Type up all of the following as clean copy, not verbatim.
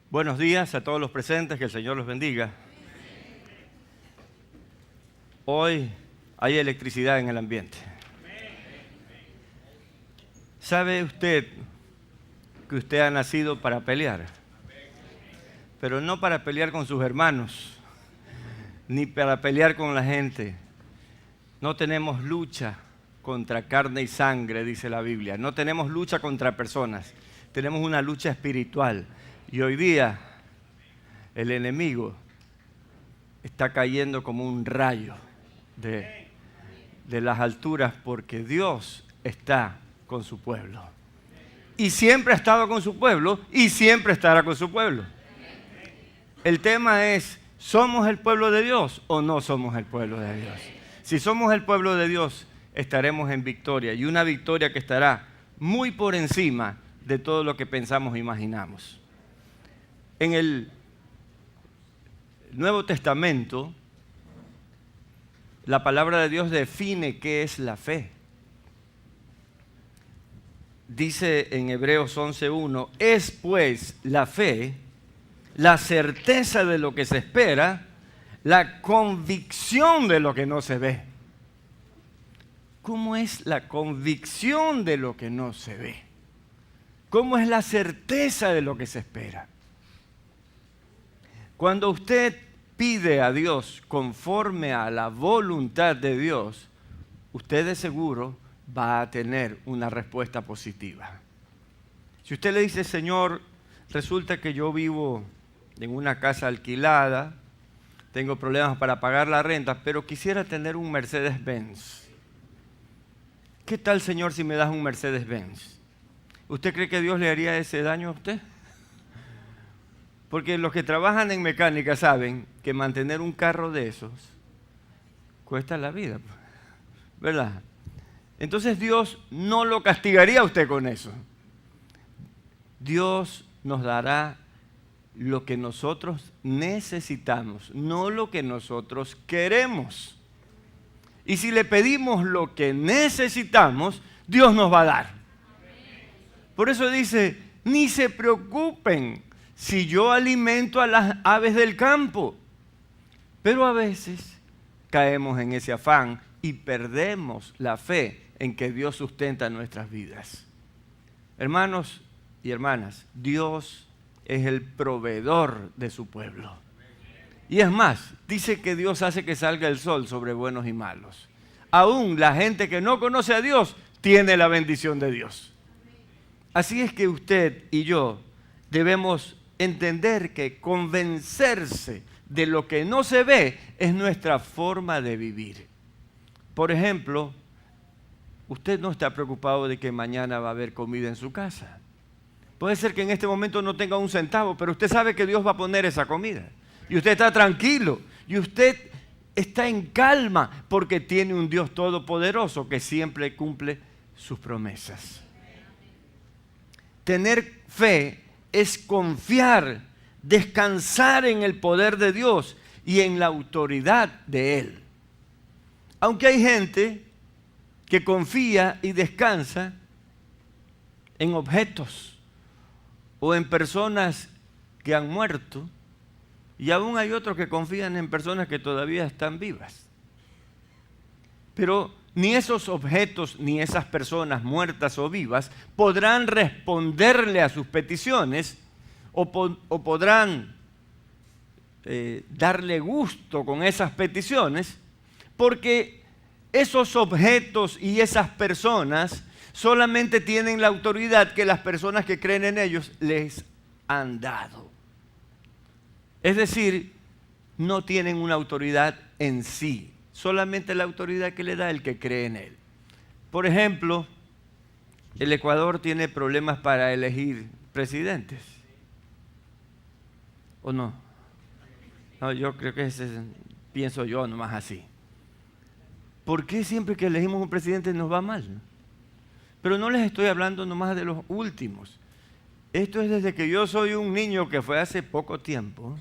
Buenos días a todos los presentes, que el Señor los bendiga. Hoy hay electricidad en el ambiente. ¿Sabe usted que usted ha nacido para pelear? Pero no para pelear con sus hermanos, ni para pelear con la gente. No tenemos lucha contra carne y sangre, dice la Biblia. No tenemos lucha contra personas. Tenemos una lucha espiritual. Y hoy día el enemigo está cayendo como un rayo de las alturas porque Dios está con su pueblo. Y siempre ha estado con su pueblo y siempre estará con su pueblo. El tema es, ¿somos el pueblo de Dios o no somos el pueblo de Dios? Si somos el pueblo de Dios, estaremos en victoria. Y una victoria que estará muy por encima de todo lo que pensamos e imaginamos. En el Nuevo Testamento, la palabra de Dios define qué es la fe. Dice en Hebreos 11:1, es pues la fe, la certeza de lo que se espera, la convicción de lo que no se ve. ¿Cómo es la convicción de lo que no se ve? ¿Cómo es la certeza de lo que se espera? Cuando usted pide a Dios conforme a la voluntad de Dios, usted de seguro va a tener una respuesta positiva. Si usted le dice, Señor, resulta que yo vivo en una casa alquilada, tengo problemas para pagar la renta, pero quisiera tener un Mercedes-Benz. ¿Qué tal, Señor, si me das un Mercedes-Benz? ¿Usted cree que Dios le haría ese daño a usted? Porque los que trabajan en mecánica saben que mantener un carro de esos cuesta la vida, ¿verdad? Entonces Dios no lo castigaría a usted con eso. Dios nos dará lo que nosotros necesitamos, no lo que nosotros queremos. Y si le pedimos lo que necesitamos, Dios nos va a dar. Por eso dice, ni se preocupen si yo alimento a las aves del campo. Pero a veces caemos en ese afán y perdemos la fe en que Dios sustenta nuestras vidas. Hermanos y hermanas, Dios es el proveedor de su pueblo. Y es más, dice que Dios hace que salga el sol sobre buenos y malos. Aún la gente que no conoce a Dios tiene la bendición de Dios. Así es que usted y yo debemos entender que convencerse de lo que no se ve es nuestra forma de vivir. Por ejemplo, usted no está preocupado de que mañana va a haber comida en su casa. Puede ser que en este momento no tenga un centavo, pero usted sabe que Dios va a poner esa comida. Y usted está tranquilo. Y usted está en calma porque tiene un Dios todopoderoso que siempre cumple sus promesas. Tener fe es confiar, descansar en el poder de Dios y en la autoridad de Él. Aunque hay gente que confía y descansa en objetos o en personas que han muerto, y aún hay otros que confían en personas que todavía están vivas. Pero ni esos objetos ni esas personas muertas o vivas podrán responderle a sus peticiones o podrán darle gusto con esas peticiones, porque esos objetos y esas personas solamente tienen la autoridad que las personas que creen en ellos les han dado. Es decir, no tienen una autoridad en sí, solamente la autoridad que le da el que cree en él. Por ejemplo, el Ecuador tiene problemas para elegir presidentes. ¿O no? No, yo creo que pienso yo nomás así. ¿Por qué siempre que elegimos un presidente nos va mal? Pero no les estoy hablando nomás de los últimos. Esto es desde que yo soy un niño, que fue hace poco tiempo,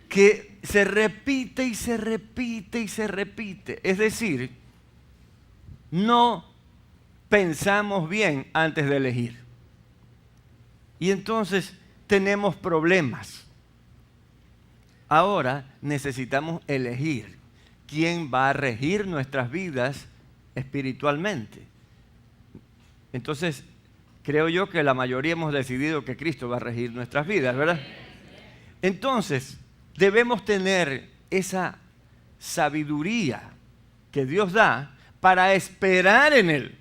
que se repite y se repite y se repite. Es decir, no pensamos bien antes de elegir. Y entonces tenemos problemas. Ahora necesitamos elegir quién va a regir nuestras vidas espiritualmente. Entonces, creo yo que la mayoría hemos decidido que Cristo va a regir nuestras vidas, ¿verdad? Entonces, debemos tener esa sabiduría que Dios da para esperar en Él.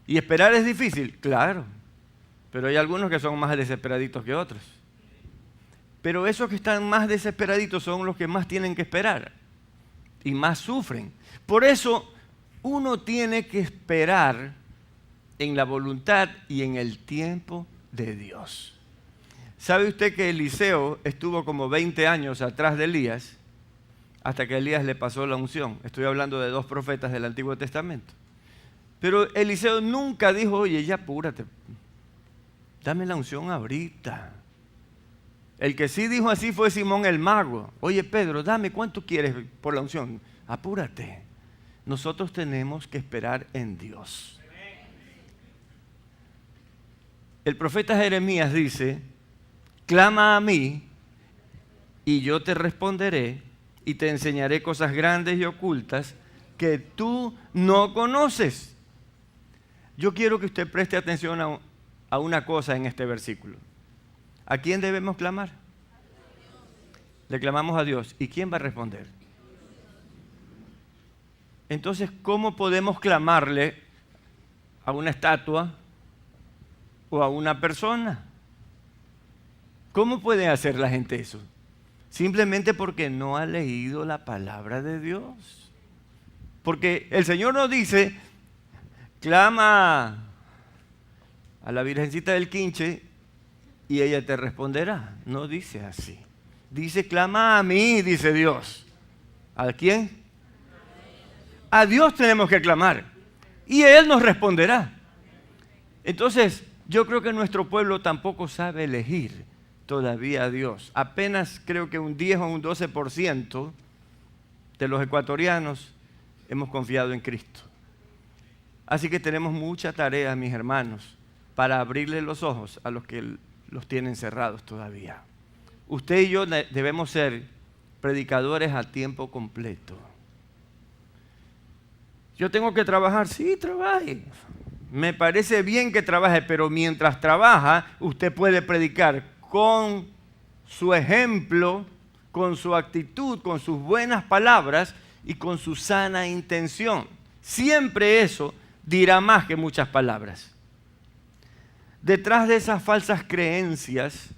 ¿Y esperar es difícil? Claro, pero hay algunos que son más desesperaditos que otros. Pero esos que están más desesperaditos son los que más tienen que esperar y más sufren. Por eso uno tiene que esperar en la voluntad y en el tiempo de Dios. ¿Sabe usted que Eliseo estuvo como 20 años atrás de Elías hasta que Elías le pasó la unción? Estoy hablando de 2 profetas del Antiguo Testamento. Pero Eliseo nunca dijo, oye, ya apúrate, dame la unción ahorita. El que sí dijo así fue Simón el mago. Oye, Pedro, dame, ¿cuánto quieres por la unción? Apúrate. Nosotros tenemos que esperar en Dios. El profeta Jeremías dice, clama a mí y yo te responderé y te enseñaré cosas grandes y ocultas que tú no conoces. Yo quiero que usted preste atención a una cosa en este versículo. ¿A quién debemos clamar? Le clamamos a Dios. ¿Y quién va a responder? Entonces, ¿cómo podemos clamarle a una estatua o a una persona? ¿Cómo puede hacer la gente eso? Simplemente porque no ha leído la palabra de Dios. Porque el Señor nos dice, clama a la Virgencita del Quinche y ella te responderá. No dice así. Dice, clama a mí, dice Dios. ¿A quién? A Dios tenemos que clamar. Y Él nos responderá. Entonces, yo creo que nuestro pueblo tampoco sabe elegir todavía a Dios. Apenas creo que un 10 o un 12% de los ecuatorianos hemos confiado en Cristo. Así que tenemos mucha tarea, mis hermanos, para abrirle los ojos a los que los tienen cerrados todavía. Usted y yo debemos ser predicadores a tiempo completo. Yo tengo que trabajar, sí, trabaje. Me parece bien que trabaje, pero mientras trabaja, usted puede predicar con su ejemplo, con su actitud, con sus buenas palabras y con su sana intención. Siempre eso dirá más que muchas palabras. Detrás de esas falsas creencias,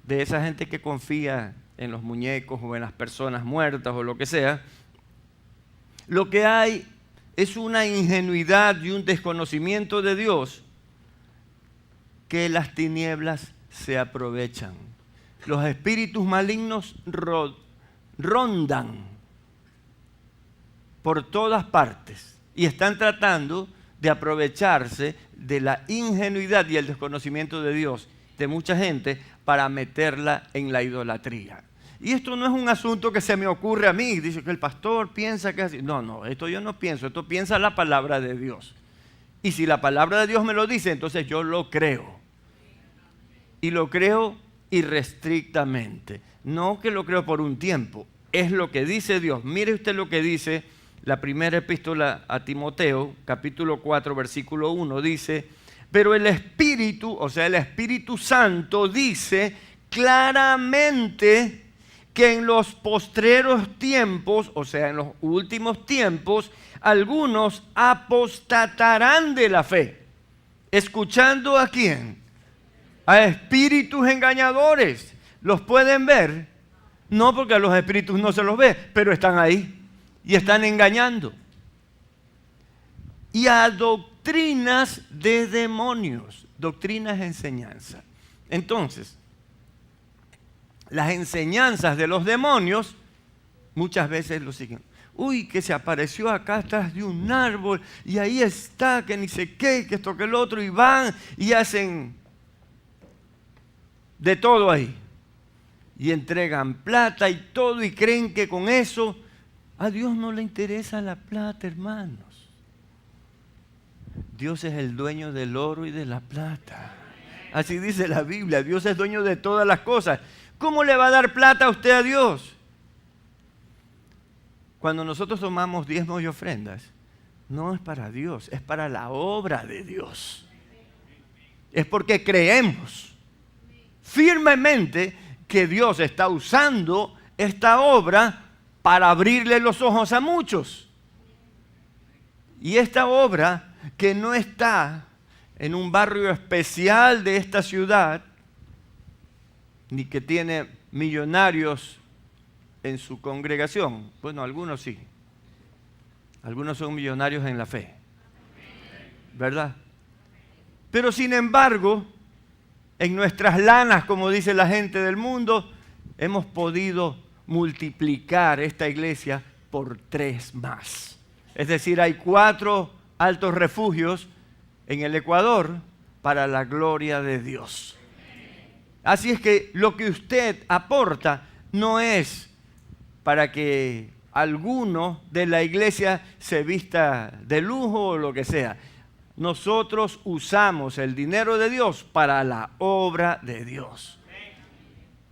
de esa gente que confía en los muñecos o en las personas muertas o lo que sea, lo que hay es una ingenuidad y un desconocimiento de Dios que las tinieblas se aprovechan. Los espíritus malignos rondan por todas partes y están tratando de aprovecharse de la ingenuidad y el desconocimiento de Dios de mucha gente para meterla en la idolatría. Y esto no es un asunto que se me ocurre a mí, dice que el pastor piensa que es así. No, esto yo no pienso, esto piensa la palabra de Dios. Y si la palabra de Dios me lo dice, entonces yo lo creo. Y lo creo irrestrictamente. No que lo creo por un tiempo, es lo que dice Dios. Mire usted lo que dice la primera epístola a Timoteo, capítulo 4, versículo 1, dice, pero el Espíritu, o sea, el Espíritu Santo dice claramente que en los postreros tiempos, o sea, en los últimos tiempos, algunos apostatarán de la fe. ¿Escuchando a quién? A espíritus engañadores. ¿Los pueden ver? No, porque a los espíritus no se los ve, pero están ahí y están engañando. Y a doctrinas de demonios. Doctrinas de enseñanza. Entonces, las enseñanzas de los demonios muchas veces lo siguen. Uy, que se apareció acá atrás de un árbol y ahí está, que ni sé qué, que esto, que el otro, y van y hacen de todo ahí. Y entregan plata y todo y creen que con eso a Dios no le interesa la plata, hermanos. Dios es el dueño del oro y de la plata. Así dice la Biblia. Dios es dueño de todas las cosas. ¿Cómo le va a dar plata a usted a Dios? Cuando nosotros tomamos diezmos y ofrendas, no es para Dios, es para la obra de Dios. Es porque creemos firmemente que Dios está usando esta obra para abrirle los ojos a muchos. Y esta obra, que no está en un barrio especial de esta ciudad, ni que tiene millonarios en su congregación. Bueno, algunos sí. Algunos son millonarios en la fe. ¿Verdad? Pero sin embargo, en nuestras lanas, como dice la gente del mundo, hemos podido multiplicar esta iglesia por 3 más. Es decir, hay 4 altos refugios en el Ecuador para la gloria de Dios. Así es que lo que usted aporta no es para que alguno de la iglesia se vista de lujo o lo que sea. Nosotros usamos el dinero de Dios para la obra de Dios.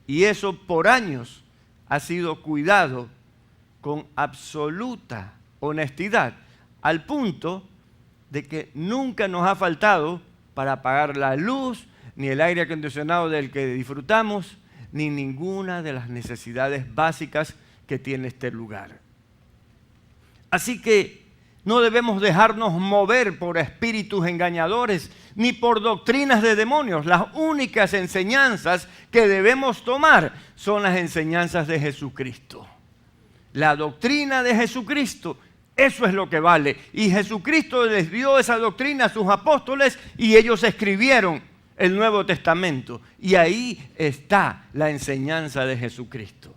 Y eso por años ha sido cuidado con absoluta honestidad, al punto de que nunca nos ha faltado para pagar la luz, ni el aire acondicionado del que disfrutamos, ni ninguna de las necesidades básicas que tiene este lugar. Así que no debemos dejarnos mover por espíritus engañadores ni por doctrinas de demonios. Las únicas enseñanzas que debemos tomar son las enseñanzas de Jesucristo. La doctrina de Jesucristo, eso es lo que vale. Y Jesucristo les dio esa doctrina a sus apóstoles y ellos escribieron el Nuevo Testamento. Y ahí está la enseñanza de Jesucristo.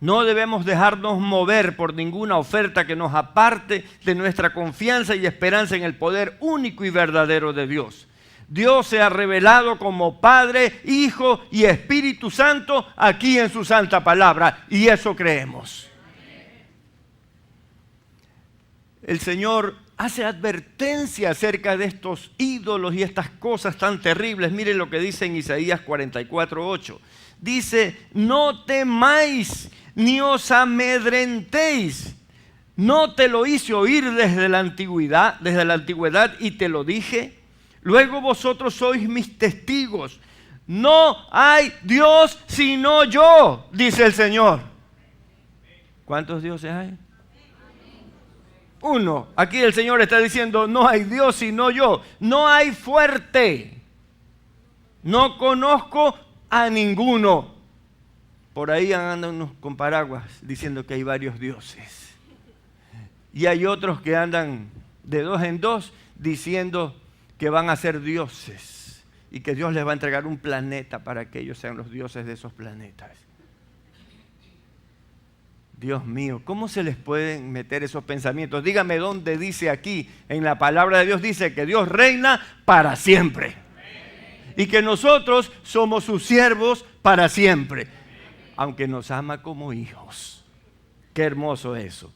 No debemos dejarnos mover por ninguna oferta que nos aparte de nuestra confianza y esperanza en el poder único y verdadero de Dios. Dios se ha revelado como Padre, Hijo y Espíritu Santo aquí en su santa palabra, y eso creemos. El Señor hace advertencia acerca de estos ídolos y estas cosas tan terribles. Miren lo que dice en Isaías 44:8. Dice: no temáis ni os amedrentéis. ¿No te lo hice oír desde la antigüedad y te lo dije? Luego vosotros sois mis testigos. No hay Dios sino yo, dice el Señor. ¿Cuántos dioses hay? Uno. Aquí el Señor está diciendo: no hay Dios sino yo. No hay fuerte. No conozco a ninguno. Por ahí andan unos con paraguas diciendo que hay varios dioses. Y hay otros que andan de 2 en 2 diciendo que van a ser dioses y que Dios les va a entregar un planeta para que ellos sean los dioses de esos planetas. Dios mío, ¿cómo se les pueden meter esos pensamientos? Dígame dónde dice aquí, en la palabra de Dios dice que Dios reina para siempre. Y que nosotros somos sus siervos para siempre. Aunque nos ama como hijos. Qué hermoso eso.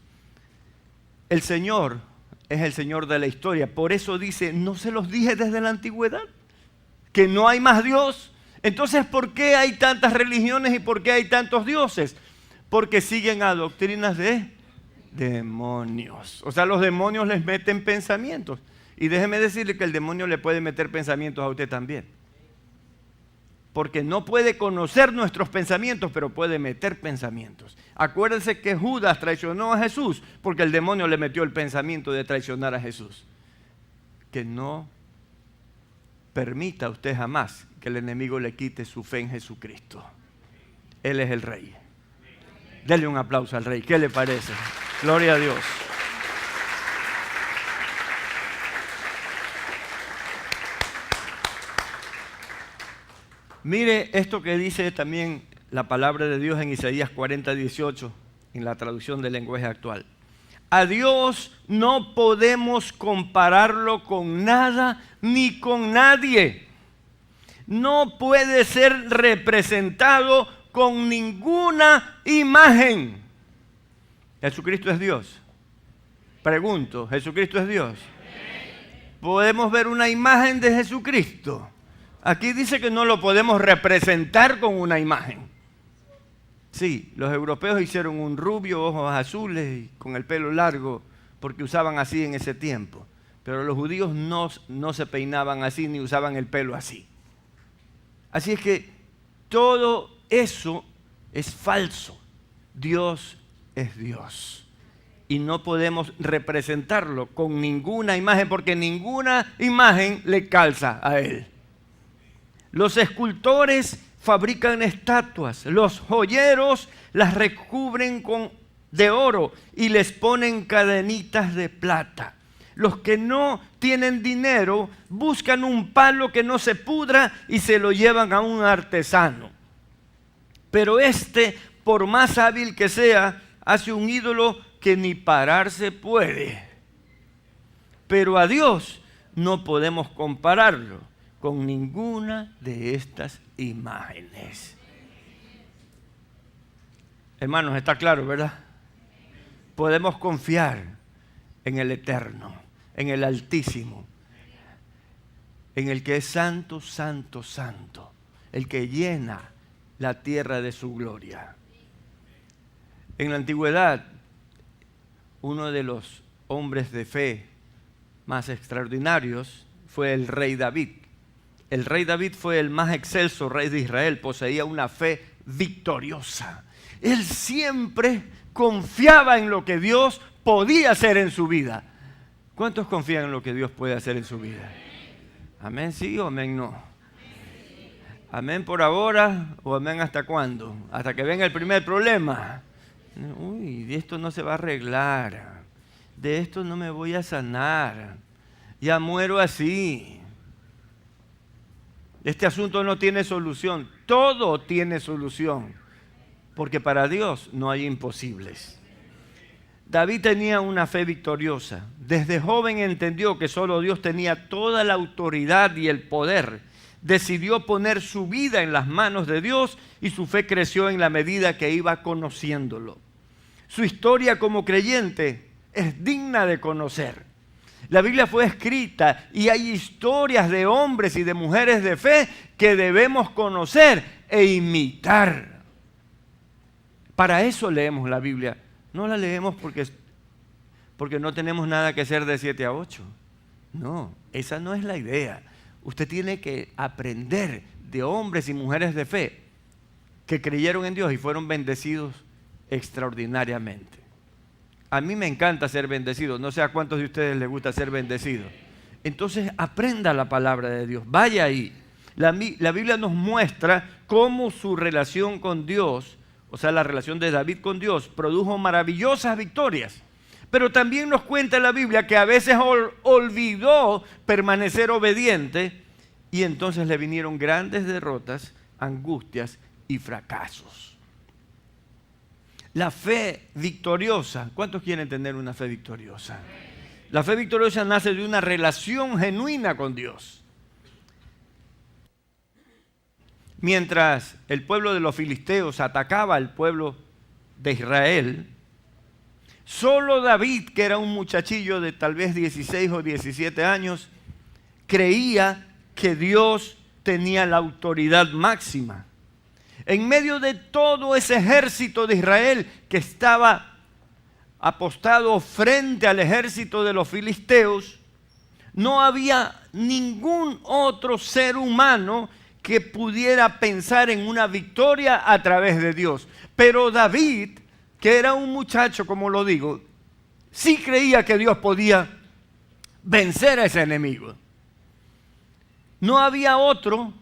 El Señor es el Señor de la historia. Por eso dice: no se los dije desde la antigüedad, que no hay más Dios. Entonces, ¿por qué hay tantas religiones y por qué hay tantos dioses? Porque siguen a doctrinas de demonios. O sea, los demonios les meten pensamientos. Y déjeme decirle que el demonio le puede meter pensamientos a usted también. Porque no puede conocer nuestros pensamientos, pero puede meter pensamientos. Acuérdense que Judas traicionó a Jesús porque el demonio le metió el pensamiento de traicionar a Jesús. Que no permita usted jamás que el enemigo le quite su fe en Jesucristo. Él es el Rey. Dele un aplauso al Rey. ¿Qué le parece? Gloria a Dios. Mire esto que dice también la palabra de Dios en Isaías 40:18, en la traducción del lenguaje actual. A Dios no podemos compararlo con nada ni con nadie. No puede ser representado con ninguna imagen. ¿Jesucristo es Dios? Pregunto, ¿Jesucristo es Dios? ¿Podemos ver una imagen de Jesucristo? Aquí dice que no lo podemos representar con una imagen. Sí, los europeos hicieron un rubio, ojos azules y con el pelo largo, porque usaban así en ese tiempo. Pero los judíos no se peinaban así ni usaban el pelo así. Así es que todo eso es falso. Dios es Dios. Y no podemos representarlo con ninguna imagen, porque ninguna imagen le calza a Él. Los escultores fabrican estatuas, los joyeros las recubren de oro y les ponen cadenitas de plata. Los que no tienen dinero buscan un palo que no se pudra y se lo llevan a un artesano. Pero por más hábil que sea, hace un ídolo que ni pararse puede. Pero a Dios no podemos compararlo con ninguna de estas imágenes. Hermanos, está claro, ¿verdad? Podemos confiar en el Eterno, en el Altísimo, en el que es santo, santo, santo, el que llena la tierra de su gloria. En la antigüedad, uno de los hombres de fe más extraordinarios fue el rey David. El rey David fue el más excelso rey de Israel, poseía una fe victoriosa. Él siempre confiaba en lo que Dios podía hacer en su vida. ¿Cuántos confían en lo que Dios puede hacer en su vida? ¿Amén sí o amén no? ¿Amén por ahora o amén hasta cuándo? Hasta que venga el primer problema. Uy, de esto no se va a arreglar. De esto no me voy a sanar. Ya muero así. Este asunto no tiene solución. Todo tiene solución. Porque para Dios no hay imposibles. David tenía una fe victoriosa. Desde joven entendió que solo Dios tenía toda la autoridad y el poder. Decidió poner su vida en las manos de Dios y su fe creció en la medida que iba conociéndolo. Su historia como creyente es digna de conocer. La Biblia fue escrita y hay historias de hombres y de mujeres de fe que debemos conocer e imitar. Para eso leemos la Biblia. No la leemos porque no tenemos nada que hacer de 7 a 8. No, esa no es la idea. Usted tiene que aprender de hombres y mujeres de fe que creyeron en Dios y fueron bendecidos extraordinariamente. A mí me encanta ser bendecido. No sé a cuántos de ustedes les gusta ser bendecidos. Entonces aprenda la palabra de Dios. Vaya ahí. La Biblia nos muestra cómo su relación con Dios, o sea, la relación de David con Dios, produjo maravillosas victorias. Pero también nos cuenta la Biblia que a veces olvidó permanecer obediente y entonces le vinieron grandes derrotas, angustias y fracasos. La fe victoriosa, ¿cuántos quieren tener una fe victoriosa? La fe victoriosa nace de una relación genuina con Dios. Mientras el pueblo de los filisteos atacaba al pueblo de Israel, solo David, que era un muchachillo de tal vez 16 o 17 años, creía que Dios tenía la autoridad máxima. En medio de todo ese ejército de Israel que estaba apostado frente al ejército de los filisteos, no había ningún otro ser humano que pudiera pensar en una victoria a través de Dios. Pero David, que era un muchacho, como lo digo, sí creía que Dios podía vencer a ese enemigo. No había otro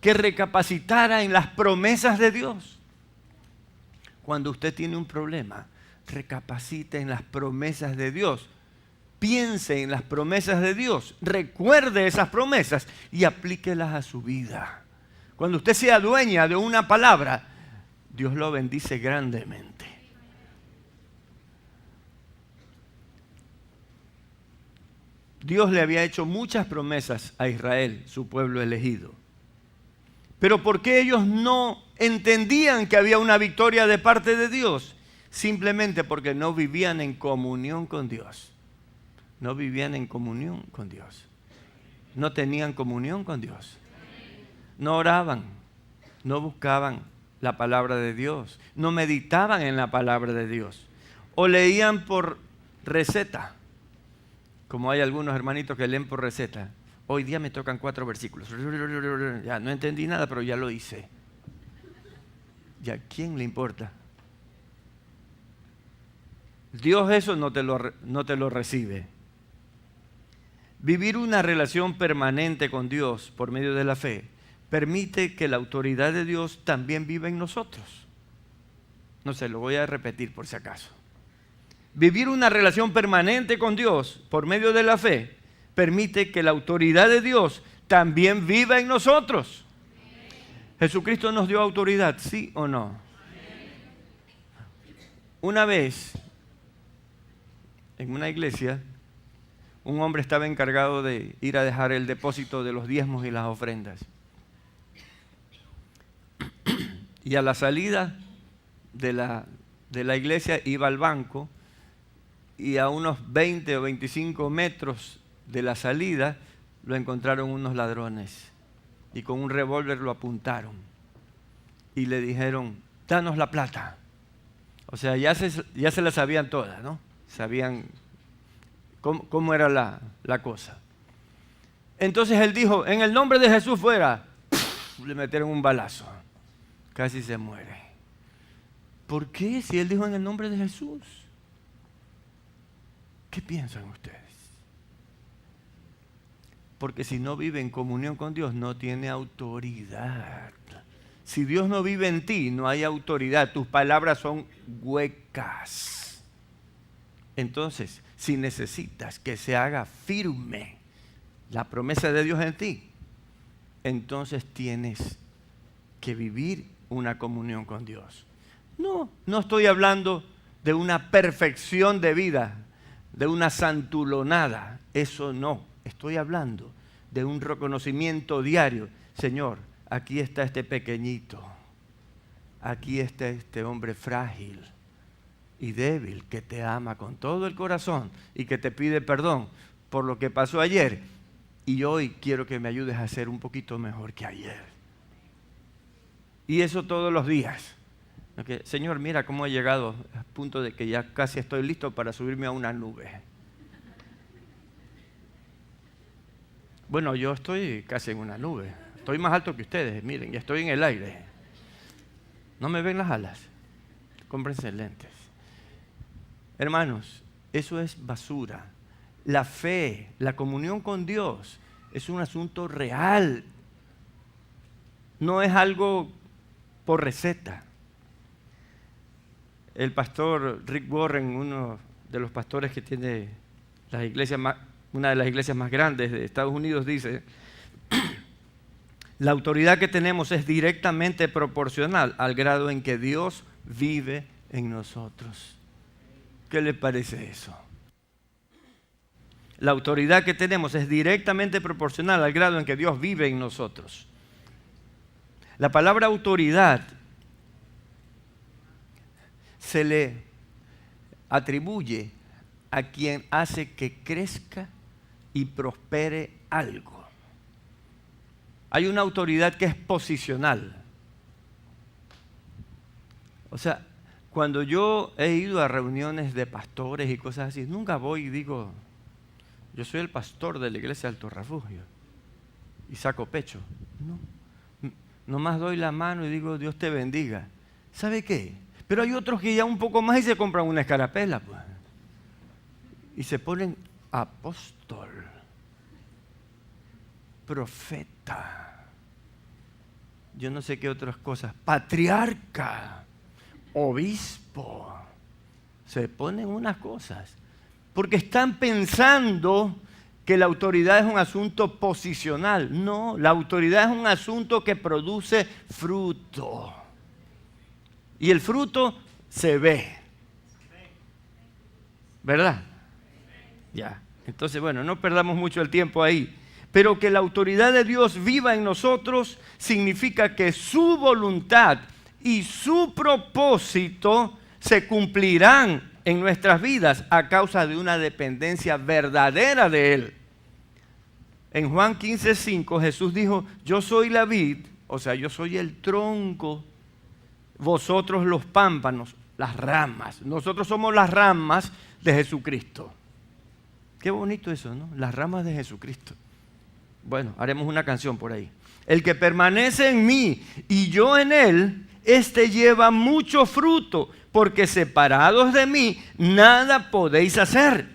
que recapacitara en las promesas de Dios. Cuando usted tiene un problema, recapacite en las promesas de Dios. Piense en las promesas de Dios. Recuerde esas promesas y aplíquelas a su vida. Cuando usted sea dueña de una palabra, Dios lo bendice grandemente. Dios le había hecho muchas promesas a Israel, su pueblo elegido. Pero ¿por qué ellos no entendían que había una victoria de parte de Dios? Simplemente porque no vivían en comunión con Dios. No vivían en comunión con Dios. No tenían comunión con Dios. no oraban, no buscaban la palabra de Dios, no meditaban en la palabra de Dios, o leían por receta, como hay algunos hermanitos que leen por receta. Hoy día me tocan 4 versículos. Ya no entendí nada, pero ya lo hice. ¿Y a quién le importa? Dios eso no te lo recibe. Vivir una relación permanente con Dios por medio de la fe permite que la autoridad de Dios también viva en nosotros. No sé, lo voy a repetir por si acaso. Vivir una relación permanente con Dios por medio de la fe permite que la autoridad de Dios también viva en nosotros. ¿Jesucristo nos dio autoridad, sí o no? Una vez, en una iglesia, un hombre estaba encargado de ir a dejar el depósito de los diezmos y las ofrendas. Y a la salida de la iglesia iba al banco, y a unos 20 o 25 metros de la salida lo encontraron unos ladrones y con un revólver lo apuntaron y le dijeron: danos la plata. O sea, ya se la sabían todas, ¿no? Sabían cómo era la cosa. Entonces él dijo: en el nombre de Jesús fuera. Le metieron un balazo, casi se muere. ¿Por qué? Si él dijo en el nombre de Jesús. ¿Qué piensan ustedes? Porque si no vive en comunión con Dios, no tiene autoridad. Si Dios no vive en ti, no hay autoridad. Tus palabras son huecas. Entonces, si necesitas que se haga firme la promesa de Dios en ti, entonces tienes que vivir una comunión con Dios. No estoy hablando de una perfección de vida, de una santulonada, eso no. Estoy hablando de un reconocimiento diario. Señor, aquí está este pequeñito, aquí está este hombre frágil y débil que te ama con todo el corazón y que te pide perdón por lo que pasó ayer, y hoy quiero que me ayudes a ser un poquito mejor que ayer. Y eso todos los días. Okay. Señor, mira cómo he llegado al punto de que ya casi estoy listo para subirme a una nube. Bueno, yo estoy casi en una nube. Estoy más alto que ustedes, miren, ya estoy en el aire. ¿No me ven las alas? Cómprense lentes. Hermanos, eso es basura. La fe, la comunión con Dios es un asunto real. No es algo por receta. El pastor Rick Warren, uno de los pastores que tiene una de las iglesias más grandes de Estados Unidos, dice: la autoridad que tenemos es directamente proporcional al grado en que Dios vive en nosotros. ¿Qué le parece eso? La autoridad que tenemos es directamente proporcional al grado en que Dios vive en nosotros. La palabra autoridad se le atribuye a quien hace que crezca y prospere algo. Hay una autoridad que es posicional. O sea, cuando yo he ido a reuniones de pastores y cosas así, nunca voy y digo: yo soy el pastor de la iglesia Alto Refugio, y saco pecho. No, nomás doy la mano y digo: Dios te bendiga. ¿Sabe qué? Pero hay otros que ya un poco más y se compran una escarapela, pues, y se ponen apóstol, profeta, yo no sé qué otras cosas, patriarca, obispo. Se ponen unas cosas porque están pensando que la autoridad es un asunto posicional. No, la autoridad es un asunto que produce fruto. Y el fruto se ve. ¿Verdad? Ya. Entonces, bueno, no perdamos mucho el tiempo ahí. Pero que la autoridad de Dios viva en nosotros significa que su voluntad y su propósito se cumplirán en nuestras vidas a causa de una dependencia verdadera de Él. En Juan 15:5 Jesús dijo, yo soy la vid, o sea, yo soy el tronco, vosotros los pámpanos, las ramas. Nosotros somos las ramas de Jesucristo. Qué bonito eso, ¿no? Las ramas de Jesucristo. Bueno, haremos una canción por ahí. El que permanece en mí y yo en él, este lleva mucho fruto, porque separados de mí nada podéis hacer.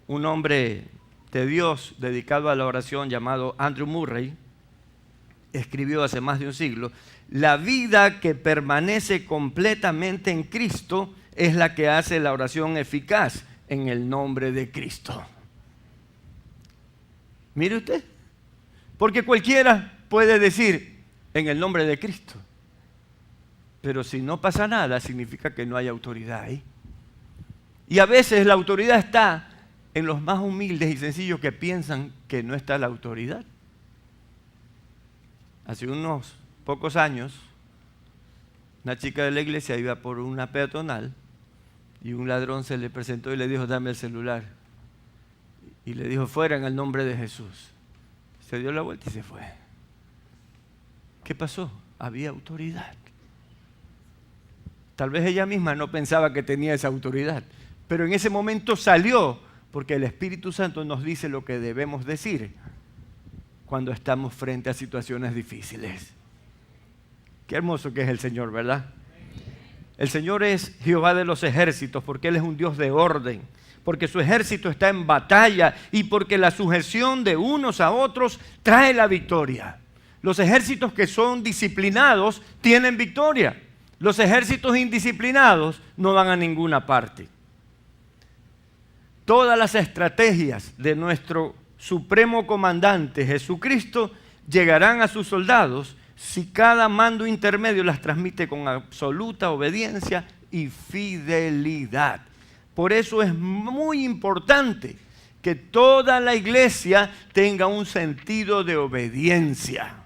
Un hombre de Dios dedicado a la oración llamado Andrew Murray escribió hace más de un siglo: la vida que permanece completamente en Cristo es la que hace la oración eficaz en el nombre de Cristo. Mire usted, porque cualquiera puede decir en el nombre de Cristo, pero si no pasa nada significa que no hay autoridad ahí. Y a veces la autoridad está en los más humildes y sencillos que piensan que no está la autoridad. Hace unos pocos años, una chica de la iglesia iba por una peatonal y un ladrón se le presentó y le dijo, dame el celular. Y le dijo, fuera en el nombre de Jesús. Se dio la vuelta y se fue. ¿Qué pasó? Había autoridad. Tal vez ella misma no pensaba que tenía esa autoridad, pero en ese momento salió, porque el Espíritu Santo nos dice lo que debemos decir cuando estamos frente a situaciones difíciles. Qué hermoso que es el Señor, ¿verdad? El Señor es Jehová de los ejércitos, porque Él es un Dios de orden, porque su ejército está en batalla y porque la sujeción de unos a otros trae la victoria. Los ejércitos que son disciplinados tienen victoria. Los ejércitos indisciplinados no van a ninguna parte. Todas las estrategias de nuestro supremo comandante Jesucristo llegarán a sus soldados si cada mando intermedio las transmite con absoluta obediencia y fidelidad. Por eso es muy importante que toda la iglesia tenga un sentido de obediencia.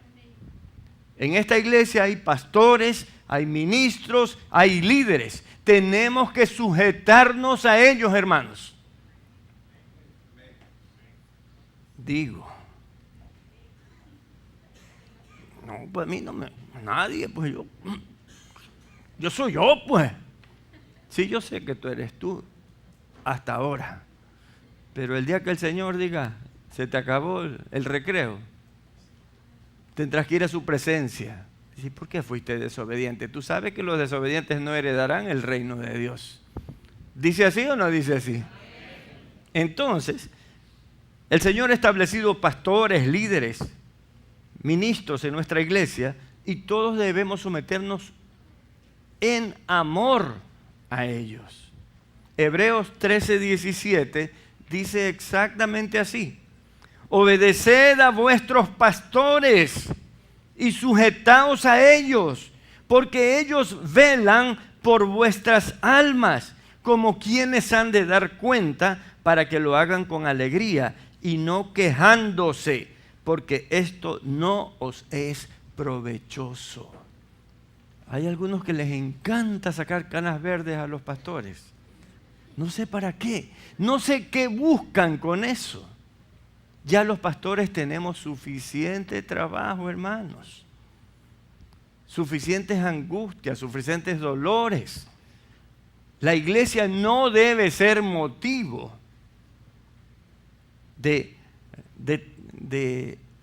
En esta iglesia hay pastores, hay ministros, hay líderes. Tenemos que sujetarnos a ellos, hermanos. Digo, no, pues a mí no me, nadie, pues yo soy yo, pues. Sí, yo sé que tú eres tú, hasta ahora. Pero el día que el Señor diga, se te acabó el recreo, tendrás que ir a su presencia. ¿Y por qué fuiste desobediente? Tú sabes que los desobedientes no heredarán el reino de Dios. ¿Dice así o no dice así? Entonces, el Señor ha establecido pastores, líderes, ministros en nuestra iglesia y todos debemos someternos en amor a ellos. Hebreos 13:17 dice exactamente así: obedeced a vuestros pastores y sujetaos a ellos, porque ellos velan por vuestras almas, como quienes han de dar cuenta, para que lo hagan con alegría y no quejándose, porque esto no os es provechoso. Hay algunos que les encanta sacar canas verdes a los pastores. No sé para qué, no sé qué buscan con eso. Ya los pastores tenemos suficiente trabajo, hermanos. Suficientes angustias, suficientes dolores. La iglesia no debe ser motivo de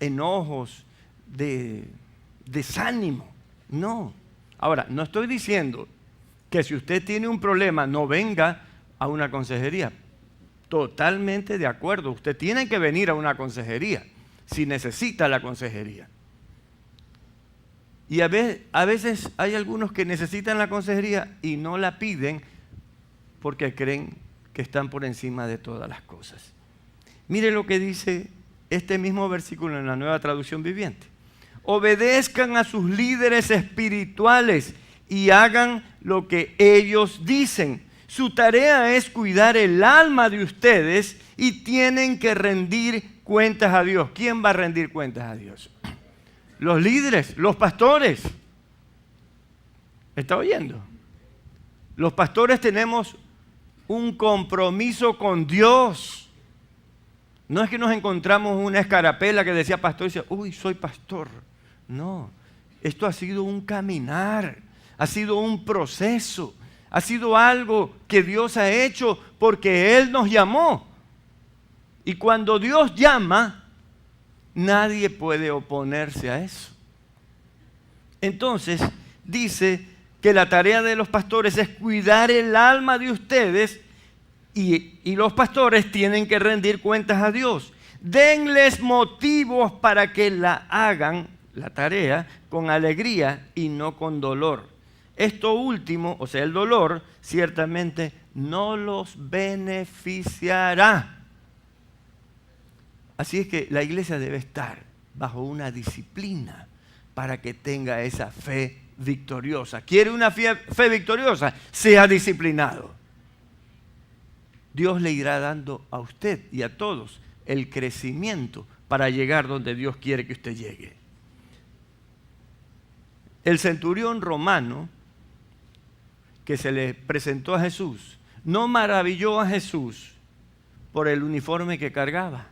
enojos, de desánimo. No. Ahora, no estoy diciendo que si usted tiene un problema no venga a una consejería. Totalmente de acuerdo. Usted tiene que venir a una consejería si necesita la consejería. Y a veces hay algunos que necesitan la consejería y no la piden porque creen que están por encima de todas las cosas. Mire lo que dice este mismo versículo en la Nueva Traducción Viviente. Obedezcan a sus líderes espirituales y hagan lo que ellos dicen. Su tarea es cuidar el alma de ustedes y tienen que rendir cuentas a Dios. ¿Quién va a rendir cuentas a Dios? Los líderes, los pastores. ¿Está oyendo? Los pastores tenemos un compromiso con Dios. No es que nos encontramos una escarapela que decía pastor y decía, uy, soy pastor. No, esto ha sido un caminar, ha sido un proceso, ha sido algo que Dios ha hecho porque Él nos llamó. Y cuando Dios llama, nadie puede oponerse a eso. Entonces, dice que la tarea de los pastores es cuidar el alma de ustedes y los pastores tienen que rendir cuentas a Dios. Denles motivos para que la hagan, la tarea, con alegría y no con dolor. Esto último, o sea, el dolor, ciertamente no los beneficiará. Así es que la iglesia debe estar bajo una disciplina para que tenga esa fe victoriosa. ¿Quiere una fe victoriosa? Sea disciplinado. Dios le irá dando a usted y a todos el crecimiento para llegar donde Dios quiere que usted llegue. El centurión romano que se le presentó a Jesús no maravilló a Jesús por el uniforme que cargaba,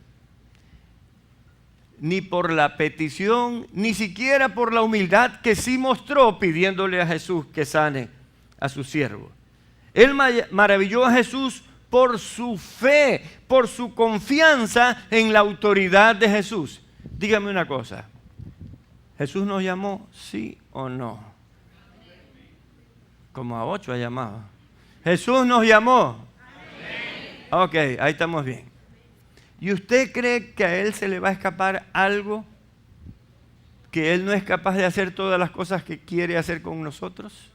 ni por la petición, ni siquiera por la humildad que sí mostró pidiéndole a Jesús que sane a su siervo. Él maravilló a Jesús por su fe, por su confianza en la autoridad de Jesús. Dígame una cosa, ¿Jesús nos llamó, sí o no? Como a 8 ha llamado. ¿Jesús nos llamó? Ok, ahí estamos bien. ¿Y usted cree que a Él se le va a escapar algo? ¿Que Él no es capaz de hacer todas las cosas que quiere hacer con nosotros?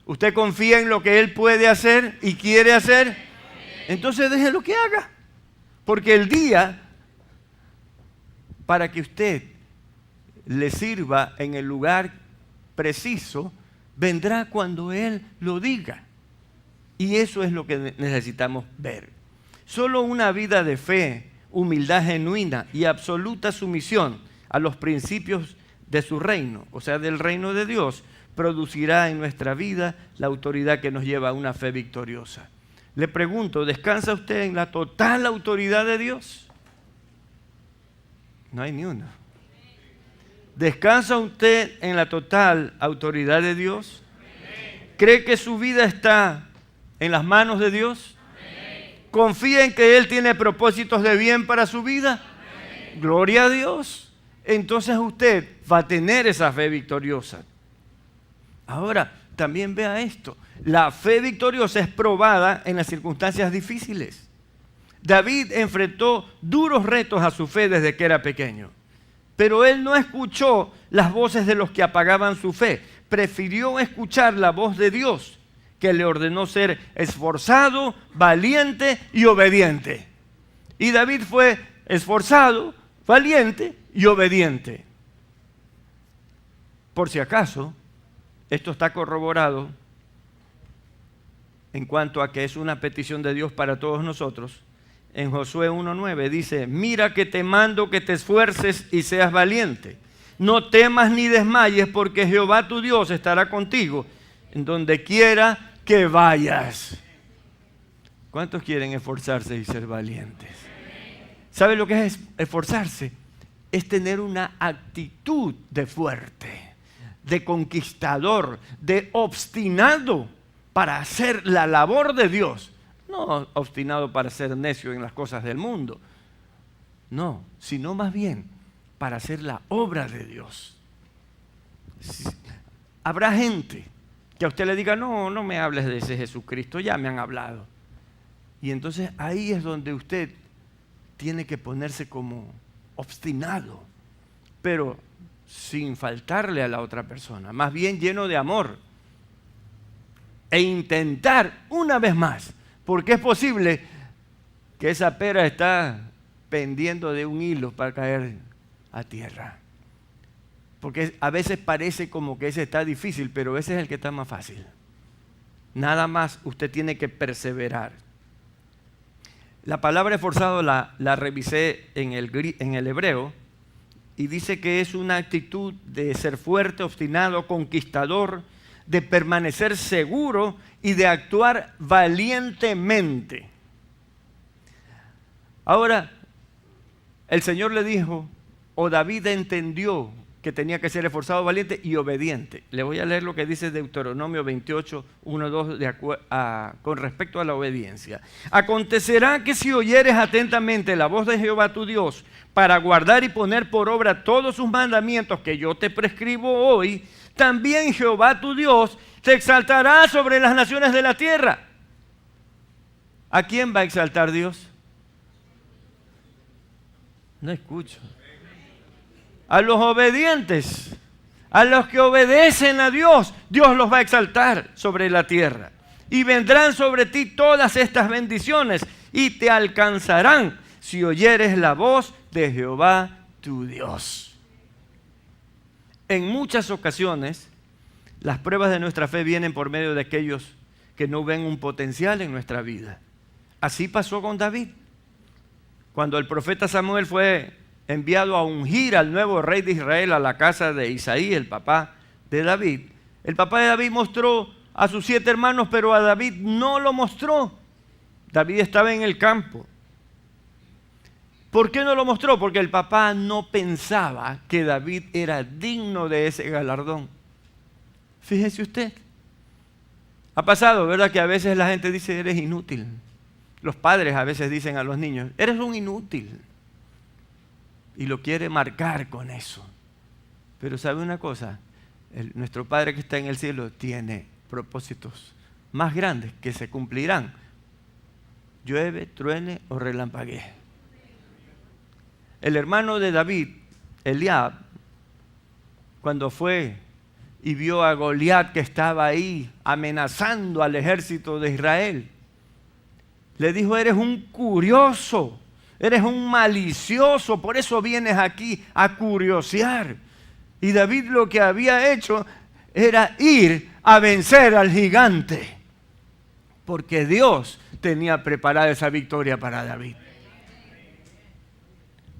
¿Usted confía en lo que Él puede hacer y quiere hacer? Entonces déjelo que haga. Porque el día para que usted le sirva en el lugar preciso, vendrá cuando Él lo diga. Y eso es lo que necesitamos ver. Solo una vida de fe, humildad genuina y absoluta sumisión a los principios de su reino, o sea, del reino de Dios, producirá en nuestra vida la autoridad que nos lleva a una fe victoriosa. Le pregunto, ¿descansa usted en la total autoridad de Dios? No hay ni uno. ¿Descansa usted en la total autoridad de Dios? ¿Cree que su vida está en las manos de Dios? ¿Confía en que Él tiene propósitos de bien para su vida? Gloria a Dios. Entonces usted va a tener esa fe victoriosa. Ahora, también vea esto. La fe victoriosa es probada en las circunstancias difíciles. David enfrentó duros retos a su fe desde que era pequeño. Pero él no escuchó las voces de los que apagaban su fe. Prefirió escuchar la voz de Dios, que le ordenó ser esforzado, valiente y obediente. Y David fue esforzado, valiente y obediente. Por si acaso, esto está corroborado en cuanto a que es una petición de Dios para todos nosotros. En Josué 1:9 dice, mira que te mando que te esfuerces y seas valiente. No temas ni desmayes porque Jehová tu Dios estará contigo en donde quiera que vayas. ¿Cuántos quieren esforzarse y ser valientes? ¿Sabe lo que es esforzarse? Es tener una actitud de fuerte, de conquistador, de obstinado para hacer la labor de Dios. No obstinado para ser necio en las cosas del mundo. No, sino más bien para hacer la obra de Dios. Habrá gente que a usted le diga, no me hables de ese Jesucristo, ya me han hablado. Y entonces ahí es donde usted tiene que ponerse como obstinado, pero sin faltarle a la otra persona, más bien lleno de amor. E intentar una vez más, porque es posible que esa pera está pendiendo de un hilo para caer a tierra. Porque a veces parece como que ese está difícil, pero ese es el que está más fácil. Nada más usted tiene que perseverar. La palabra esforzado la revisé en el hebreo y dice que es una actitud de ser fuerte, obstinado, conquistador, de permanecer seguro y de actuar valientemente. Ahora, el Señor le dijo, o David entendió que tenía que ser esforzado, valiente y obediente. Le voy a leer lo que dice Deuteronomio 28, 1, 2, con respecto a la obediencia. Acontecerá que si oyeres atentamente la voz de Jehová tu Dios, para guardar y poner por obra todos sus mandamientos que yo te prescribo hoy, también Jehová tu Dios te exaltará sobre las naciones de la tierra. ¿A quién va a exaltar Dios? No escucho. A los obedientes, a los que obedecen a Dios, Dios los va a exaltar sobre la tierra. Y vendrán sobre ti todas estas bendiciones y te alcanzarán si oyeres la voz de Jehová tu Dios. En muchas ocasiones, las pruebas de nuestra fe vienen por medio de aquellos que no ven un potencial en nuestra vida. Así pasó con David. Cuando el profeta Samuel fue enviado a ungir al nuevo rey de Israel a la casa de Isaí, el papá de David, el papá de David mostró a sus 7 hermanos, pero a David no lo mostró. David estaba en el campo. ¿Por qué no lo mostró? Porque el papá no pensaba que David era digno de ese galardón. Fíjese usted. Ha pasado, ¿verdad? Que a veces la gente dice, eres inútil. Los padres a veces dicen a los niños, eres un inútil. Y lo quiere marcar con eso. Pero ¿sabe una cosa? Nuestro Padre que está en el cielo tiene propósitos más grandes que se cumplirán. Llueve, truene o relampaguee. El hermano de David, Eliab, cuando fue y vio a Goliat que estaba ahí amenazando al ejército de Israel, le dijo, eres un curioso. Eres un malicioso, por eso vienes aquí a curiosear. Y David lo que había hecho era ir a vencer al gigante. Porque Dios tenía preparada esa victoria para David.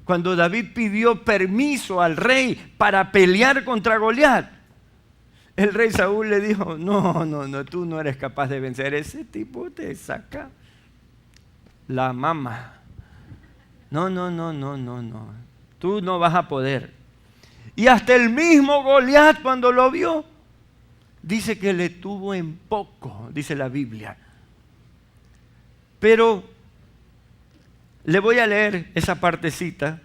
Cuando David pidió permiso al rey para pelear contra Goliat, el rey Saúl le dijo, no, tú no eres capaz de vencer. Ese tipo te saca la mama. No. Tú no vas a poder. Y hasta el mismo Goliat cuando lo vio, dice que le tuvo en poco, dice la Biblia. Pero le voy a leer esa partecita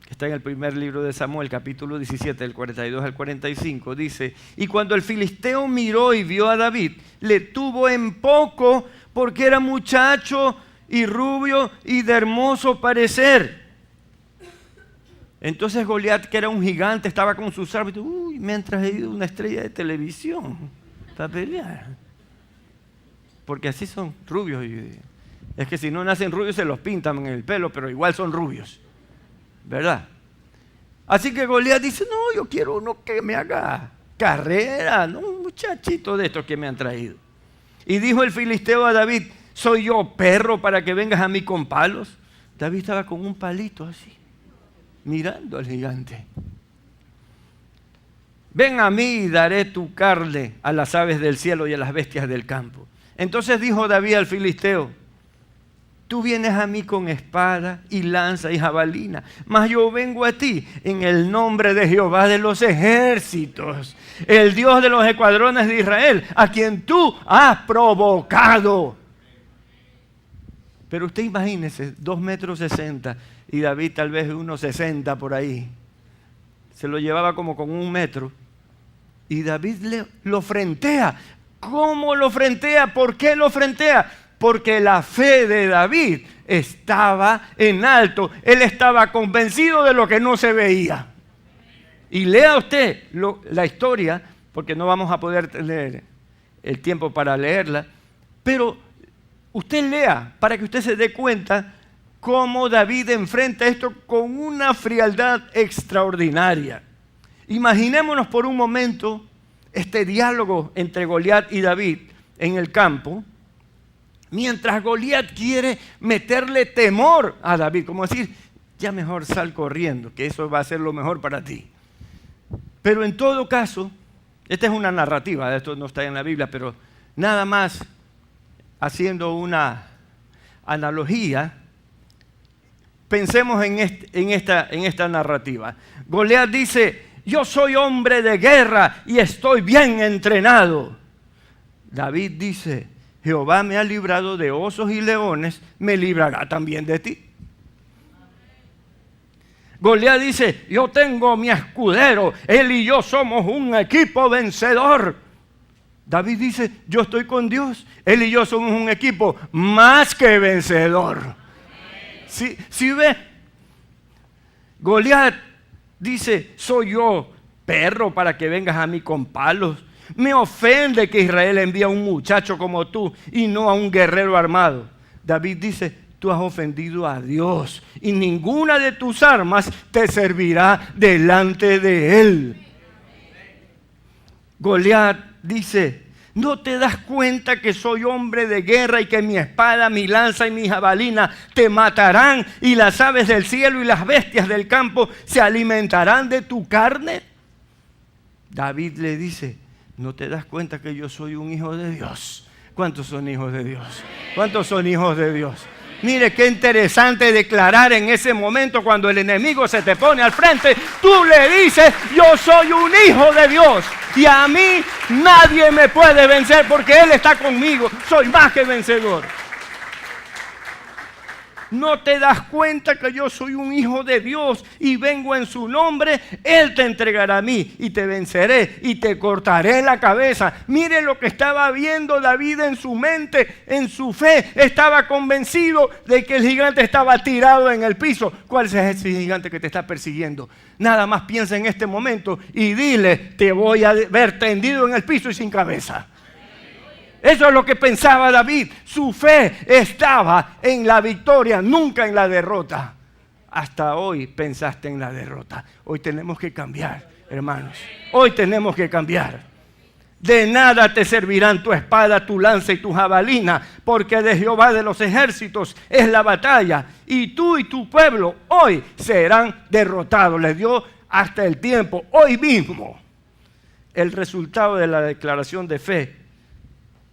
que está en el primer libro de Samuel, capítulo 17, del 42 al 45. Dice, y cuando el filisteo miró y vio a David, le tuvo en poco porque era muchacho y rubio y de hermoso parecer. Entonces Goliat, que era un gigante, estaba con sus armas. Uy, me han traído una estrella de televisión para pelear. Porque así son rubios. Es que si no nacen rubios se los pintan en el pelo, pero igual son rubios. ¿Verdad? Así que Goliat dice, no, yo quiero uno que me haga carrera, no un muchachito de estos que me han traído. Y dijo el filisteo a David, ¿soy yo perro para que vengas a mí con palos? David estaba con un palito así, mirando al gigante. Ven a mí y daré tu carne a las aves del cielo y a las bestias del campo. Entonces dijo David al filisteo, tú vienes a mí con espada y lanza y jabalina, mas yo vengo a ti en el nombre de Jehová de los ejércitos, el Dios de los escuadrones de Israel, a quien tú has provocado. Pero usted imagínese, 2,60 m y David tal vez 1,60 por ahí. Se lo llevaba como con 1 metro. Y David lo frentea. ¿Cómo lo frentea? ¿Por qué lo frentea? Porque la fe de David estaba en alto. Él estaba convencido de lo que no se veía. Y lea usted la historia, porque no vamos a poder tener el tiempo para leerla, pero usted lea para que usted se dé cuenta cómo David enfrenta esto con una frialdad extraordinaria. Imaginémonos por un momento este diálogo entre Goliat y David en el campo, mientras Goliat quiere meterle temor a David, como decir, ya mejor sal corriendo, que eso va a ser lo mejor para ti. Pero en todo caso, esta es una narrativa, esto no está en la Biblia, pero nada más haciendo una analogía, pensemos en esta narrativa. Goliat dice, yo soy hombre de guerra y estoy bien entrenado. David dice, Jehová me ha librado de osos y leones, me librará también de ti. Goliat dice, yo tengo mi escudero, él y yo somos un equipo vencedor. David dice, yo estoy con Dios, él y yo somos un equipo más que vencedor. ¿Sí ve? Goliat dice, soy yo, perro, para que vengas a mí con palos. Me ofende que Israel envíe a un muchacho como tú y no a un guerrero armado. David dice, tú has ofendido a Dios y ninguna de tus armas te servirá delante de Él. Goliat dice, ¿no te das cuenta que soy hombre de guerra y que mi espada, mi lanza y mi jabalina te matarán y las aves del cielo y las bestias del campo se alimentarán de tu carne? David le dice, ¿no te das cuenta que yo soy un hijo de Dios? ¿Cuántos son hijos de Dios? ¿Cuántos son hijos de Dios? Mire qué interesante declarar en ese momento cuando el enemigo se te pone al frente. Tú le dices, yo soy un hijo de Dios y a mí nadie me puede vencer porque Él está conmigo. Soy más que vencedor. ¿No te das cuenta que yo soy un hijo de Dios y vengo en su nombre? Él te entregará a mí y te venceré y te cortaré la cabeza. Mire lo que estaba viendo David en su mente, en su fe. Estaba convencido de que el gigante estaba tirado en el piso. ¿Cuál es ese gigante que te está persiguiendo? Nada más piensa en este momento y dile, te voy a ver tendido en el piso y sin cabeza. Eso es lo que pensaba David. Su fe estaba en la victoria, nunca en la derrota. Hasta hoy pensaste en la derrota. Hoy tenemos que cambiar, hermanos. Hoy tenemos que cambiar. De nada te servirán tu espada, tu lanza y tu jabalina, porque de Jehová de los ejércitos es la batalla. Y tú y tu pueblo hoy serán derrotados. Les dio hasta el tiempo, hoy mismo. El resultado de la declaración de fe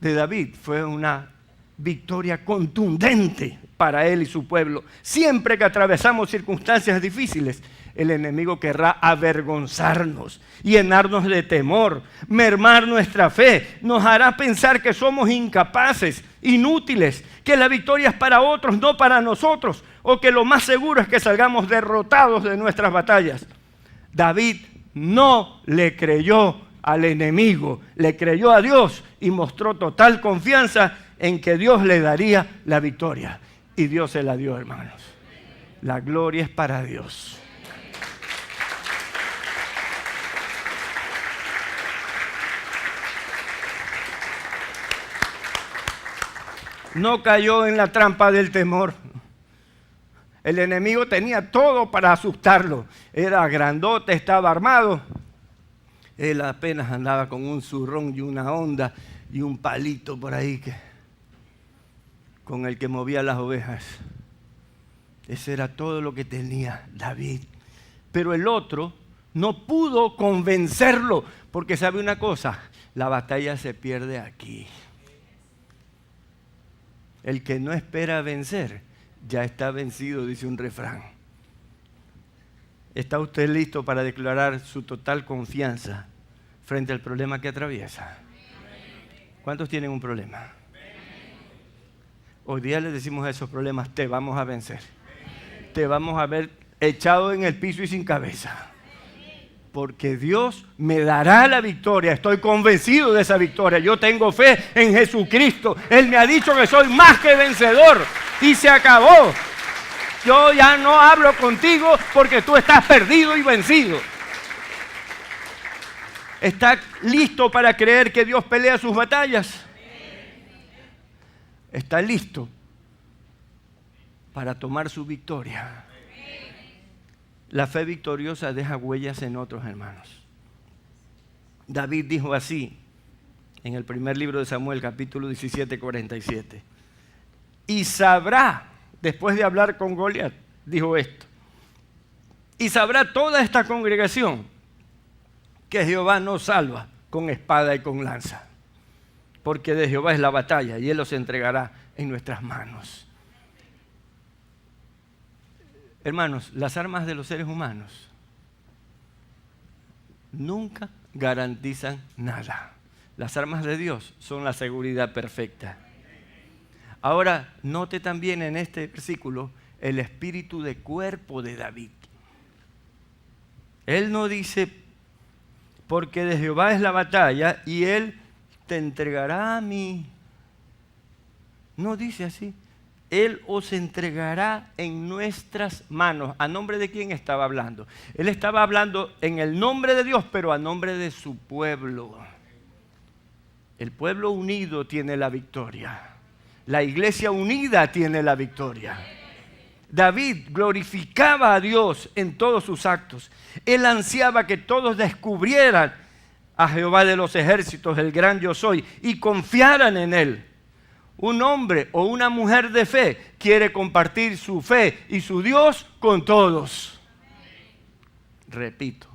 de David fue una victoria contundente para él y su pueblo. Siempre que atravesamos circunstancias difíciles, el enemigo querrá avergonzarnos, llenarnos de temor, mermar nuestra fe, nos hará pensar que somos incapaces, inútiles, que la victoria es para otros, no para nosotros, o que lo más seguro es que salgamos derrotados de nuestras batallas. David no le creyó al enemigo, le creyó a Dios y mostró total confianza en que Dios le daría la victoria. Y Dios se la dio, hermanos. La gloria es para Dios. No cayó en la trampa del temor. El enemigo tenía todo para asustarlo. Era grandote, estaba armado. Él apenas andaba con un zurrón y una honda y un palito por ahí con el que movía las ovejas. Ese era todo lo que tenía David. Pero el otro no pudo convencerlo, porque sabe una cosa, la batalla se pierde aquí. El que no espera vencer, ya está vencido, dice un refrán. ¿Está usted listo para declarar su total confianza frente al problema que atraviesa? ¿Cuántos tienen un problema? Hoy día les decimos a esos problemas, te vamos a vencer. Te vamos a ver echado en el piso y sin cabeza. Porque Dios me dará la victoria. Estoy convencido de esa victoria. Yo tengo fe en Jesucristo. Él me ha dicho que soy más que vencedor. Y se acabó. Yo ya no hablo contigo porque tú estás perdido y vencido. ¿Está listo para creer que Dios pelea sus batallas? ¿Está listo para tomar su victoria? La fe victoriosa deja huellas en otros, hermanos. David dijo así en el primer libro de Samuel, capítulo 17, 47. Y sabrá, después de hablar con Goliat, dijo esto. Y sabrá toda esta congregación que Jehová nos salva con espada y con lanza. Porque de Jehová es la batalla y Él los entregará en nuestras manos. Hermanos, las armas de los seres humanos nunca garantizan nada. Las armas de Dios son la seguridad perfecta. Ahora, note también en este versículo el espíritu de cuerpo de David. Él no dice, porque de Jehová es la batalla y Él te entregará a mí. No dice así. Él os entregará en nuestras manos. ¿A nombre de quién estaba hablando? Él estaba hablando en el nombre de Dios, pero a nombre de su pueblo. El pueblo unido tiene la victoria. La iglesia unida tiene la victoria. David glorificaba a Dios en todos sus actos. Él ansiaba que todos descubrieran a Jehová de los ejércitos, el gran yo soy, y confiaran en Él. Un hombre o una mujer de fe quiere compartir su fe y su Dios con todos. Repito,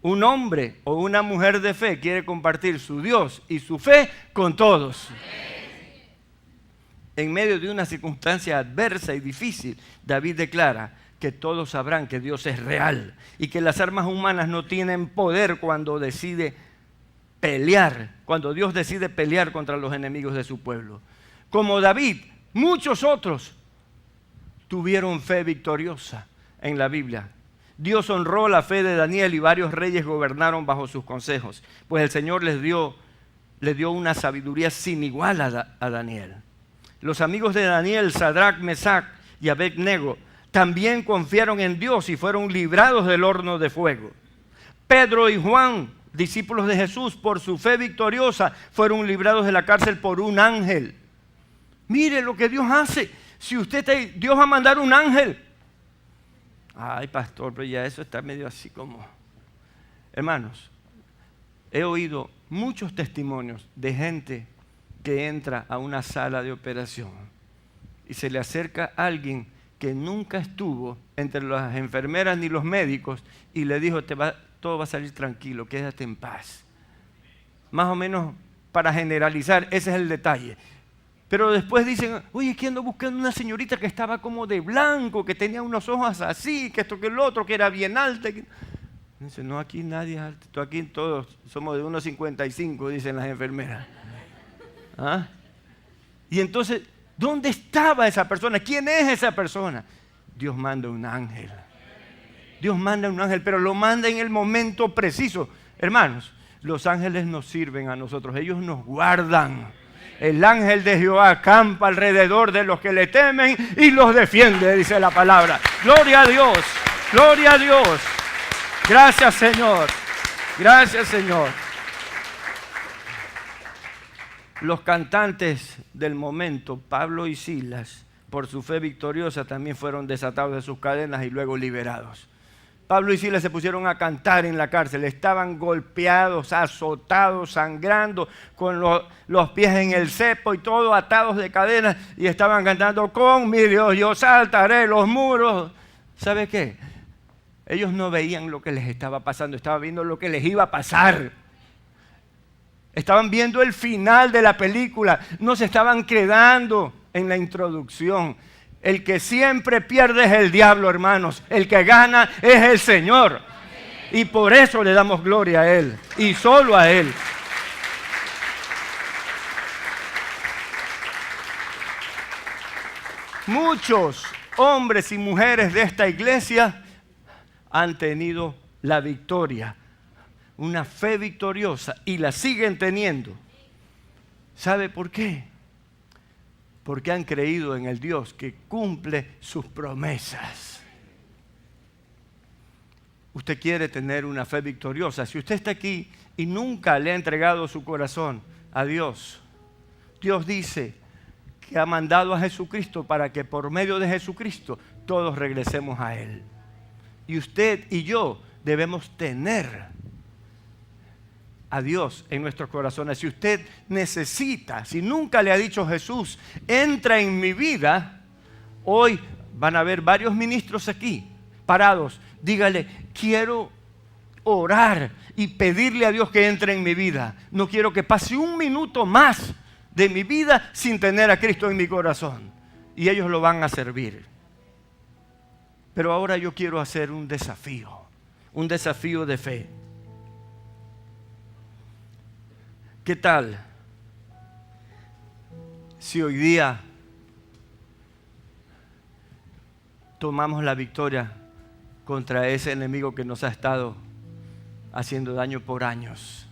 un hombre o una mujer de fe quiere compartir su Dios y su fe con todos. En medio de una circunstancia adversa y difícil, David declara que todos sabrán que Dios es real y que las armas humanas no tienen poder cuando decide pelear, cuando Dios decide pelear contra los enemigos de su pueblo. Como David, muchos otros tuvieron fe victoriosa en la Biblia. Dios honró la fe de Daniel y varios reyes gobernaron bajo sus consejos, pues el Señor le dio una sabiduría sin igual a Daniel. Los amigos de Daniel, Sadrach, Mesach y Abed-nego, también confiaron en Dios y fueron librados del horno de fuego. Pedro y Juan, discípulos de Jesús, por su fe victoriosa, fueron librados de la cárcel por un ángel. Mire lo que Dios hace. Si Dios va a mandar un ángel. Ay, pastor, pero ya eso está medio así como... Hermanos, he oído muchos testimonios de gente que entra a una sala de operación y se le acerca a alguien que nunca estuvo entre las enfermeras ni los médicos y le dijo, todo va a salir tranquilo, quédate en paz. Más o menos para generalizar, ese es el detalle. Pero después dicen, oye, que ando buscando una señorita que estaba como de blanco, que tenía unos ojos así, que esto, que el otro, que era bien alta. Dice, no, aquí nadie es alto, aquí todos somos de 1,55, dicen las enfermeras. ¿Ah? Y entonces, ¿dónde estaba esa persona? ¿Quién es esa persona? Dios manda un ángel. Dios manda un ángel, pero lo manda en el momento preciso. Hermanos, los ángeles nos sirven a nosotros, ellos nos guardan. El ángel de Jehová acampa alrededor de los que le temen y los defiende, dice la palabra. Gloria a Dios, gloria a Dios. Gracias, Señor. Gracias, Señor. Los cantantes del momento, Pablo y Silas, por su fe victoriosa, también fueron desatados de sus cadenas y luego liberados. Pablo y Silas se pusieron a cantar en la cárcel, estaban golpeados, azotados, sangrando, con los pies en el cepo y todo, atados de cadenas, y estaban cantando, con mi Dios yo saltaré los muros. ¿Sabe qué? Ellos no veían lo que les estaba pasando, estaban viendo lo que les iba a pasar. Estaban viendo el final de la película, no se estaban quedando en la introducción. El que siempre pierde es el diablo, hermanos. El que gana es el Señor. Y por eso le damos gloria a Él. Y solo a Él. Muchos hombres y mujeres de esta iglesia han tenido la victoria. Una fe victoriosa. Y la siguen teniendo. ¿Sabe por qué? Porque han creído en el Dios que cumple sus promesas. Usted quiere tener una fe victoriosa. Si usted está aquí y nunca le ha entregado su corazón a Dios, Dios dice que ha mandado a Jesucristo para que por medio de Jesucristo todos regresemos a Él. Y usted y yo debemos tener a Dios en nuestros corazones. Si usted necesita, si nunca le ha dicho Jesús, entra en mi vida, hoy van a haber varios ministros aquí, parados. Dígale, quiero orar y pedirle a Dios que entre en mi vida. No quiero que pase un minuto más de mi vida sin tener a Cristo en mi corazón. Y ellos lo van a servir. Pero ahora yo quiero hacer un desafío de fe. ¿Qué tal si hoy día tomamos la victoria contra ese enemigo que nos ha estado haciendo daño por años,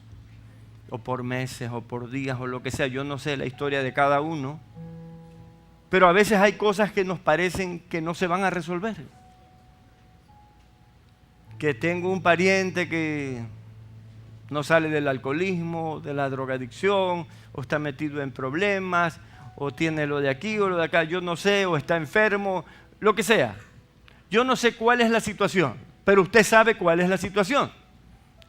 o por meses, o por días, o lo que sea? Yo no sé la historia de cada uno, pero a veces hay cosas que nos parecen que no se van a resolver. Que tengo un pariente que no sale del alcoholismo, de la drogadicción, o está metido en problemas, o tiene lo de aquí o lo de acá, yo no sé, o está enfermo, lo que sea. Yo no sé cuál es la situación, pero usted sabe cuál es la situación.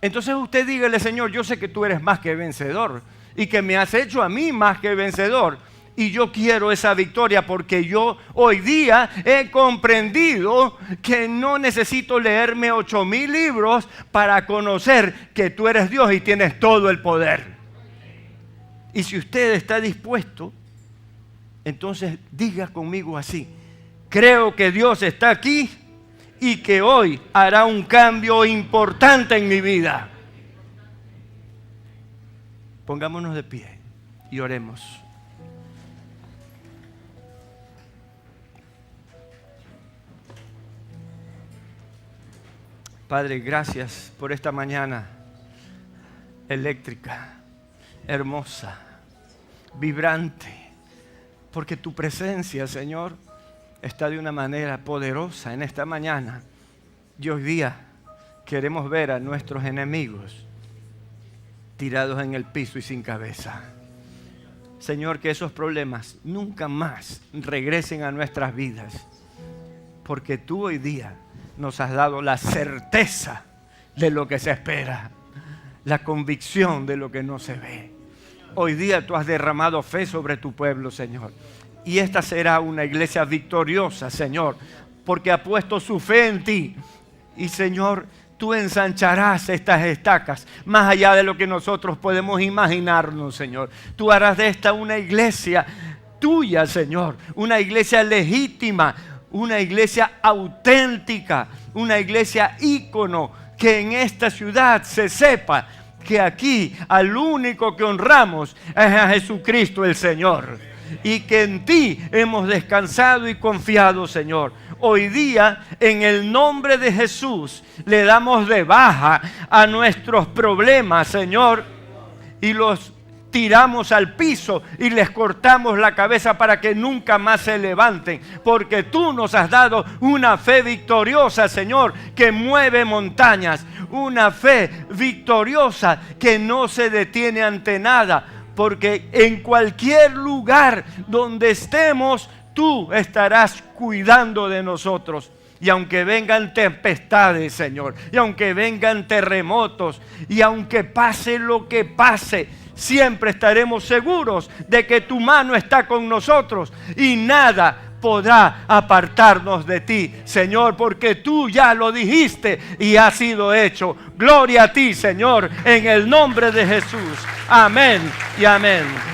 Entonces usted dígale: Señor, yo sé que tú eres más que vencedor y que me has hecho a mí más que vencedor. Y yo quiero esa victoria porque yo hoy día he comprendido que no necesito leerme 8,000 libros para conocer que tú eres Dios y tienes todo el poder. Y si usted está dispuesto, entonces diga conmigo así: creo que Dios está aquí y que hoy hará un cambio importante en mi vida. Pongámonos de pie y oremos. Padre, gracias por esta mañana eléctrica, hermosa, vibrante, porque tu presencia, Señor, está de una manera poderosa en esta mañana. Y hoy día queremos ver a nuestros enemigos tirados en el piso y sin cabeza. Señor, que esos problemas nunca más regresen a nuestras vidas, porque tú hoy día nos has dado la certeza de lo que se espera, la convicción de lo que no se ve. Hoy día tú has derramado fe sobre tu pueblo, Señor. Y esta será una iglesia victoriosa, Señor, porque ha puesto su fe en ti. Y, Señor, tú ensancharás estas estacas más allá de lo que nosotros podemos imaginarnos, Señor. Tú harás de esta una iglesia tuya, Señor, una iglesia legítima, una iglesia auténtica, una iglesia ícono, que en esta ciudad se sepa que aquí al único que honramos es a Jesucristo el Señor, y que en ti hemos descansado y confiado, Señor. Hoy día, en el nombre de Jesús, le damos de baja a nuestros problemas, Señor, y los tiramos al piso y les cortamos la cabeza para que nunca más se levanten, porque tú nos has dado una fe victoriosa, Señor, que mueve montañas, una fe victoriosa que no se detiene ante nada, porque en cualquier lugar donde estemos, tú estarás cuidando de nosotros. Y aunque vengan tempestades, Señor, y aunque vengan terremotos, y aunque pase lo que pase, siempre estaremos seguros de que tu mano está con nosotros y nada podrá apartarnos de ti, Señor, porque tú ya lo dijiste y ha sido hecho. Gloria a ti, Señor, en el nombre de Jesús. Amén y amén.